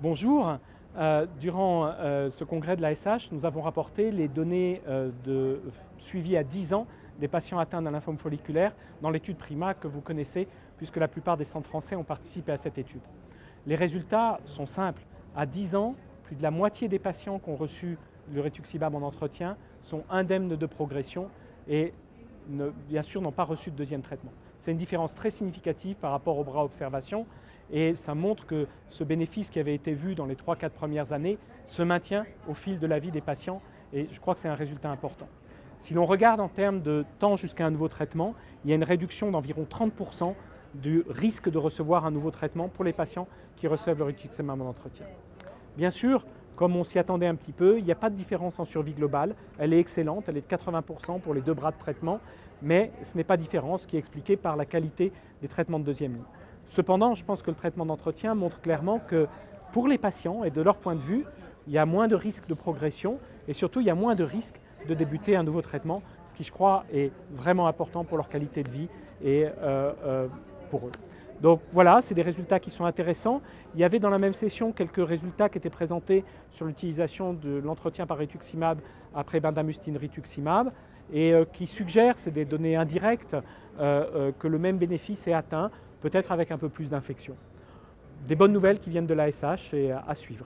Bonjour. Durant ce congrès de l'ASH, nous avons rapporté les données de suivi à 10 ans des patients atteints d'un lymphome folliculaire dans l'étude PRIMA que vous connaissez, puisque la plupart des centres français ont participé à cette étude. Les résultats sont simples. À 10 ans, plus de la moitié des patients qui ont reçu le rituximab en entretien sont indemnes de progression et bien sûr n'ont pas reçu de deuxième traitement. C'est une différence très significative par rapport au bras observation et ça montre que ce bénéfice qui avait été vu dans les 3-4 premières années se maintient au fil de la vie des patients et je crois que c'est un résultat important. Si l'on regarde en termes de temps jusqu'à un nouveau traitement, il y a une réduction d'environ 30% du risque de recevoir un nouveau traitement pour les patients qui reçoivent le rituximab en entretien. Bien sûr, comme on s'y attendait un petit peu, il n'y a pas de différence en survie globale. Elle est excellente, elle est de 80% pour les 2 bras de traitement, mais ce n'est pas différent, ce qui est expliqué par la qualité des traitements de deuxième ligne. Cependant, je pense que le traitement d'entretien montre clairement que pour les patients et de leur point de vue, il y a moins de risques de progression et surtout il y a moins de risques de débuter un nouveau traitement, ce qui je crois est vraiment important pour leur qualité de vie et pour eux. Donc voilà, c'est des résultats qui sont intéressants. Il y avait dans la même session quelques résultats qui étaient présentés sur l'utilisation de l'entretien par rituximab après bendamustine rituximab et qui suggèrent, c'est des données indirectes, que le même bénéfice est atteint, peut-être avec un peu plus d'infection. Des bonnes nouvelles qui viennent de l'ASH et à suivre.